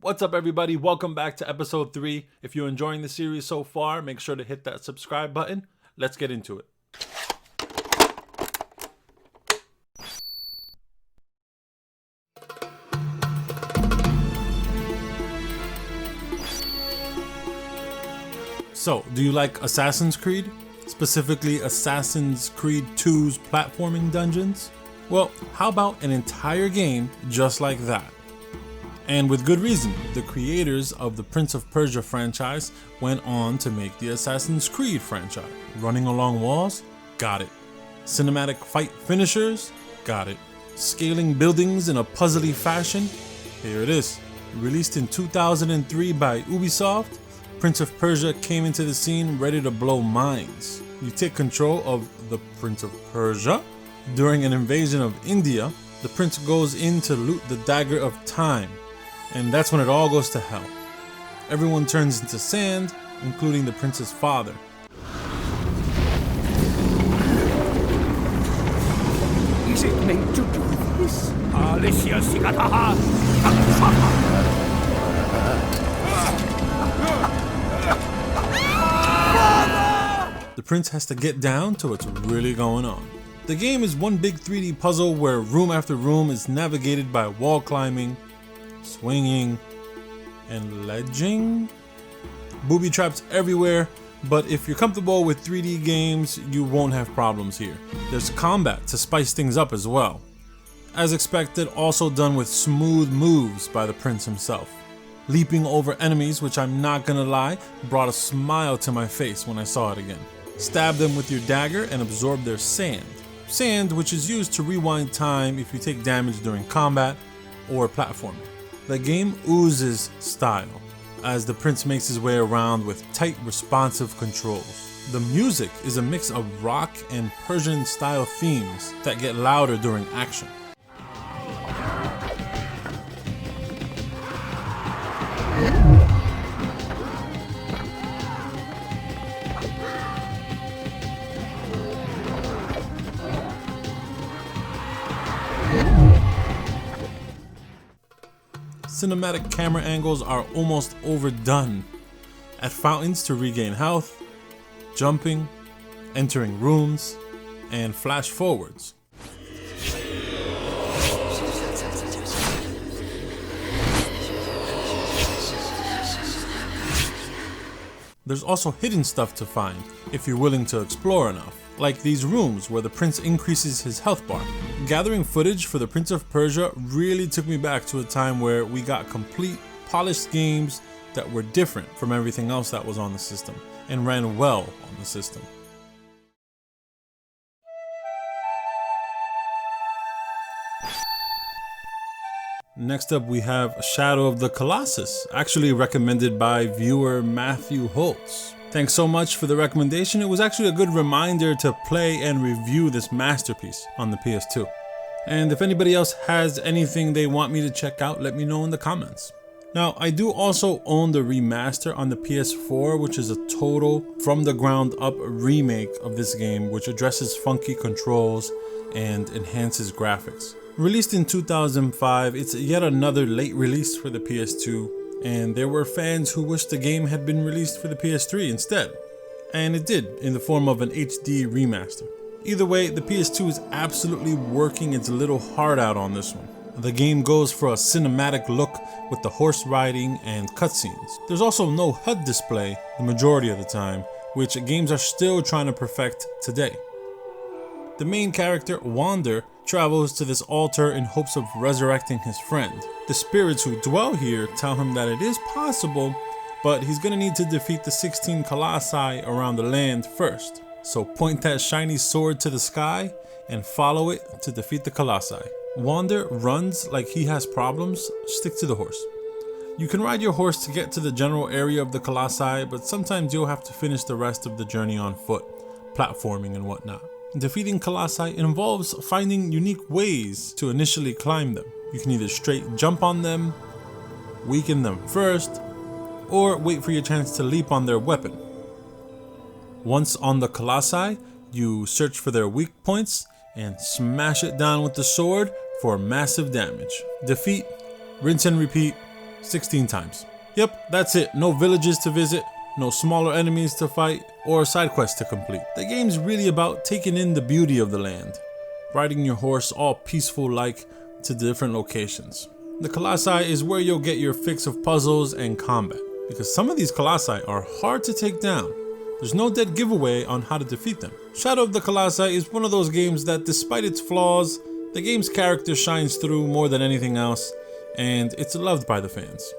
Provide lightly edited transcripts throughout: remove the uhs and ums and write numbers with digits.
What's up, everybody? Welcome back to episode 3. If you're enjoying the series so far, make sure to hit that subscribe button. Let's get into it. So, do you like Assassin's Creed? Specifically Assassin's Creed 2's platforming dungeons? Well, how about an entire game just like that? And with good reason. The creators of the Prince of Persia franchise went on to make the Assassin's Creed franchise. Running along walls? Got it. Cinematic fight finishers? Got it. Scaling buildings in a puzzly fashion? Here it is. Released in 2003 by Ubisoft, Prince of Persia came into the scene ready to blow minds. You take control of the Prince of Persia. During an invasion of India, the prince goes in to loot the Dagger of Time. And that's when it all goes to hell. Everyone turns into sand, including the prince's father. Is it meant to do this? The prince has to get down to what's really going on. The game is one big 3D puzzle where room after room is navigated by wall climbing, swinging, and ledging. Booby traps everywhere, but if you're comfortable with 3D games, you won't have problems here. There's combat to spice things up as well. As expected, also done with smooth moves by the prince himself. Leaping over enemies, which I'm not gonna lie, brought a smile to my face when I saw it again. Stab them with your dagger and absorb their sand. Sand, which is used to rewind time if you take damage during combat or platforming. The game oozes style, as the prince makes his way around with tight, responsive controls. The music is a mix of rock and Persian style themes that get louder during action. Cinematic camera angles are almost overdone. At fountains to regain health, jumping, entering rooms, and flash forwards. There's also hidden stuff to find if you're willing to explore enough, like these rooms where the prince increases his health bar. Gathering footage for the Prince of Persia really took me back to a time where we got complete, polished games that were different from everything else that was on the system and ran well on the system. Next up we have Shadow of the Colossus, actually recommended by viewer Matthew Holtz. Thanks so much for the recommendation. It was actually a good reminder to play and review this masterpiece on the PS2. And if anybody else has anything they want me to check out, let me know in the comments. Now, I do also own the remaster on the PS4, which is a total from the ground up remake of this game, which addresses funky controls and enhances graphics. Released in 2005, it's yet another late release for the PS2. And there were fans who wished the game had been released for the PS3 instead. And it did, in the form of an HD remaster. Either way, the PS2 is absolutely working its little heart out on this one. The game goes for a cinematic look with the horse riding and cutscenes. There's also no HUD display the majority of the time, which games are still trying to perfect today. The main character, Wander, travels to this altar in hopes of resurrecting his friend. The spirits who dwell here tell him that it is possible, but he's gonna need to defeat the 16 colossi around the land first. So point that shiny sword to the sky and follow it to defeat the colossi. Wander runs like he has problems, stick to the horse. You can ride your horse to get to the general area of the colossi, but sometimes you'll have to finish the rest of the journey on foot, platforming and whatnot. Defeating colossi involves finding unique ways to initially climb them. You can either straight jump on them, weaken them first, or wait for your chance to leap on their weapon. Once on the colossi, you search for their weak points and smash it down with the sword for massive damage. Defeat, rinse and repeat, 16 times. Yep, that's it. No villages to visit, no smaller enemies to fight, or side quests to complete. The game's really about taking in the beauty of the land, riding your horse all peaceful like to different locations. The Colossi is where you'll get your fix of puzzles and combat, because some of these Colossi are hard to take down. There's no dead giveaway on how to defeat them. Shadow of the Colossi is one of those games that, despite its flaws, the game's character shines through more than anything else, and it's loved by the fans.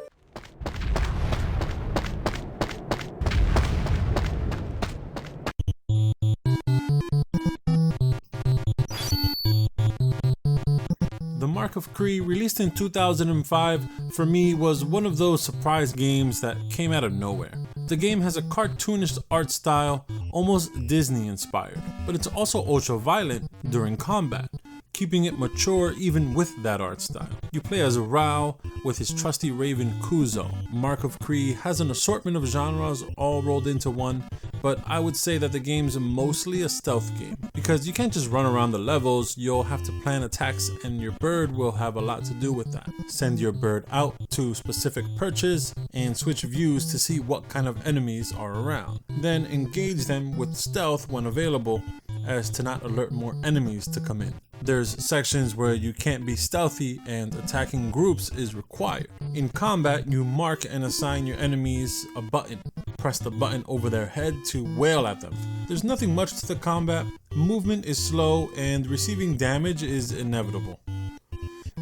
The Mark of Kri, released in 2005, for me was one of those surprise games that came out of nowhere. The game has a cartoonish art style, almost Disney inspired, but it's also ultra violent during combat, keeping it mature even with that art style. You play as Rao with his trusty raven Kuzo. Mark of Kri has an assortment of genres all rolled into one, but I would say that the game's mostly a stealth game, because you can't just run around the levels. You'll have to plan attacks, and your bird will have a lot to do with that. Send your bird out to specific perches and switch views to see what kind of enemies are around. Then engage them with stealth when available, as to not alert more enemies to come in. There's sections where you can't be stealthy and attacking groups is required. In combat, you mark and assign your enemies a button. Press the button over their head to wail at them. There's nothing much to the combat. Movement is slow and receiving damage is inevitable.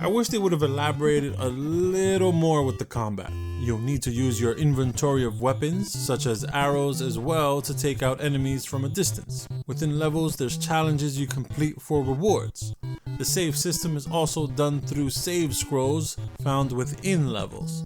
I wish they would have elaborated a little more with the combat. You'll need to use your inventory of weapons, such as arrows, as well to take out enemies from a distance. Within levels, there's challenges you complete for rewards. The save system is also done through save scrolls found within levels.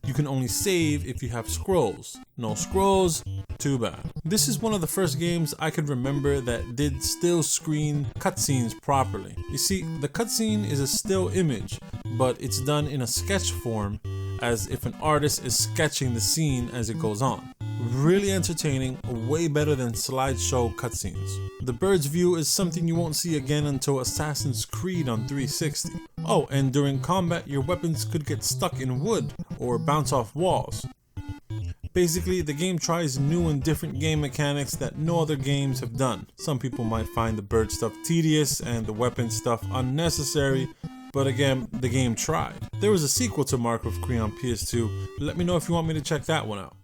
You can only save if you have scrolls. No scrolls, too bad. This is one of the first games I could remember that did still screen cutscenes properly. You see, the cutscene is a still image, but it's done in a sketch form, as if an artist is sketching the scene as it goes on. Really entertaining, way better than slideshow cutscenes. The bird's view is something you won't see again until Assassin's Creed on 360. Oh, and during combat, your weapons could get stuck in wood or bounce off walls. Basically, the game tries new and different game mechanics that no other games have done. Some people might find the bird stuff tedious and the weapon stuff unnecessary, but again, the game tried. There was a sequel to Mark of Kri on PS2. Let me know if you want me to check that one out.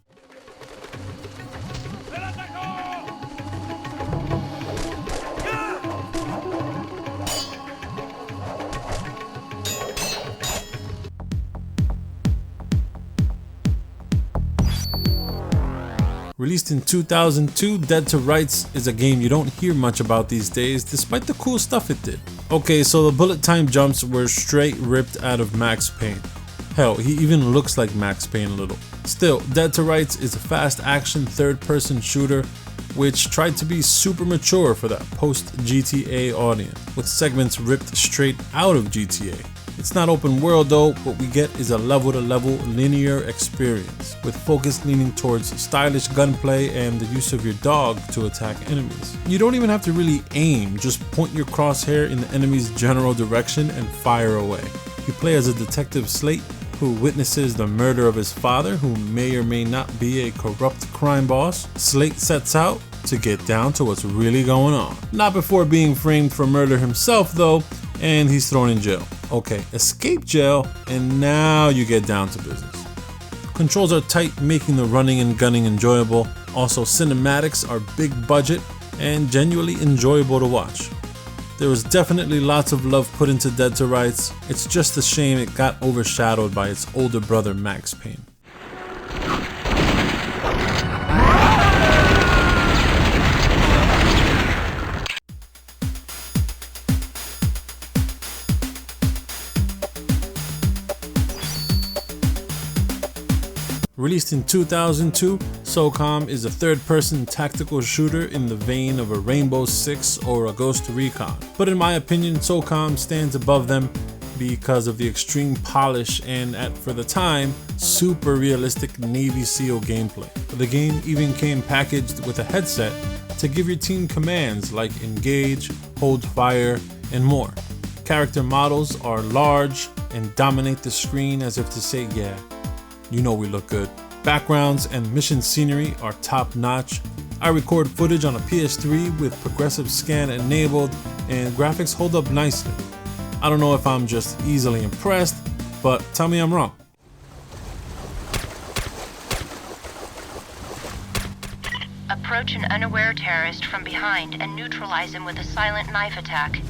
Released in 2002, Dead to Rights is a game you don't hear much about these days, despite the cool stuff it did. Okay, so the bullet time jumps were straight ripped out of Max Payne. Hell, he even looks like Max Payne a little. Still, Dead to Rights is a fast action third-person shooter which tried to be super mature for that post-GTA audience, with segments ripped straight out of GTA. It's not open world though. What we get is a level-to-level linear experience, with focus leaning towards stylish gunplay and the use of your dog to attack enemies. You don't even have to really aim, just point your crosshair in the enemy's general direction and fire away. You play as a detective Slate, who witnesses the murder of his father, who may or may not be a corrupt crime boss. Slate sets out to get down to what's really going on. Not before being framed for murder himself though, and he's thrown in jail. Okay, escape jail, and now you get down to business. Controls are tight, making the running and gunning enjoyable. Also, cinematics are big budget and genuinely enjoyable to watch. There was definitely lots of love put into Dead to Rights. It's just a shame it got overshadowed by its older brother Max Payne. Released in 2002, SOCOM is a third-person tactical shooter in the vein of a Rainbow Six or a Ghost Recon. But in my opinion, SOCOM stands above them because of the extreme polish and, for the time, super realistic Navy SEAL gameplay. The game even came packaged with a headset to give your team commands like engage, hold fire, and more. Character models are large and dominate the screen as if to say, yeah, you know we look good. Backgrounds and mission scenery are top notch. I record footage on a PS3 with progressive scan enabled, and graphics hold up nicely. I don't know if I'm just easily impressed, but tell me I'm wrong. Approach an unaware terrorist from behind and neutralize him with a silent knife attack.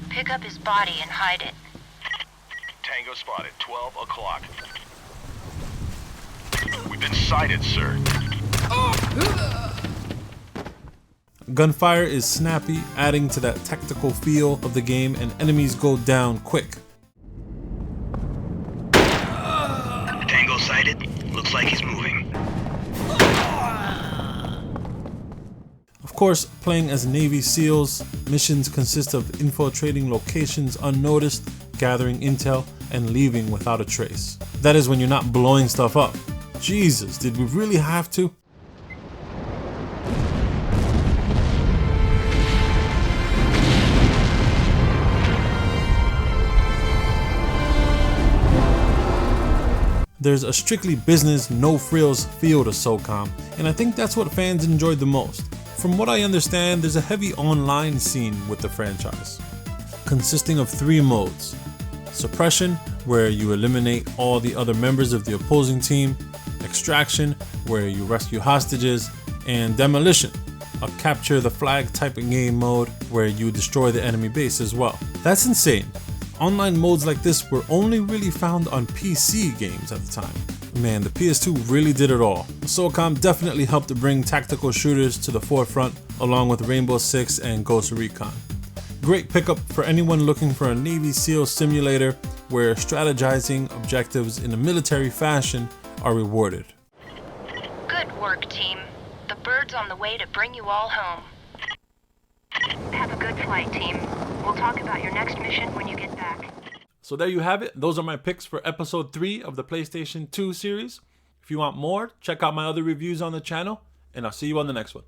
Pick up his body and hide it. Tango spotted, 12 o'clock. We've been sighted, sir. Gunfire is snappy, adding to that tactical feel of the game, and enemies go down quick. Tango sighted. Looks like he's moving. Of course, playing as Navy SEALs, missions consist of infiltrating locations unnoticed, gathering intel, and leaving without a trace. That is when you're not blowing stuff up. Jesus, did we really have to? There's a strictly business, no frills feel to SOCOM, and I think that's what fans enjoyed the most. From what I understand, there's a heavy online scene with the franchise, consisting of 3 modes. Suppression, where you eliminate all the other members of the opposing team. Extraction, where you rescue hostages. And Demolition, a capture the flag type of game mode where you destroy the enemy base as well. That's insane. Online modes like this were only really found on PC games at the time. Man, the PS2 really did it all. SOCOM definitely helped to bring tactical shooters to the forefront, along with Rainbow Six and Ghost Recon. Great pickup for anyone looking for a Navy SEAL simulator where strategizing objectives in a military fashion are rewarded. Good work, team. The bird's on the way to bring you all home. Have a good flight, team. We'll talk about your next mission when you get back. So there you have it. Those are my picks for episode 3 of the PlayStation 2 series. If you want more, check out my other reviews on the channel, and I'll see you on the next one.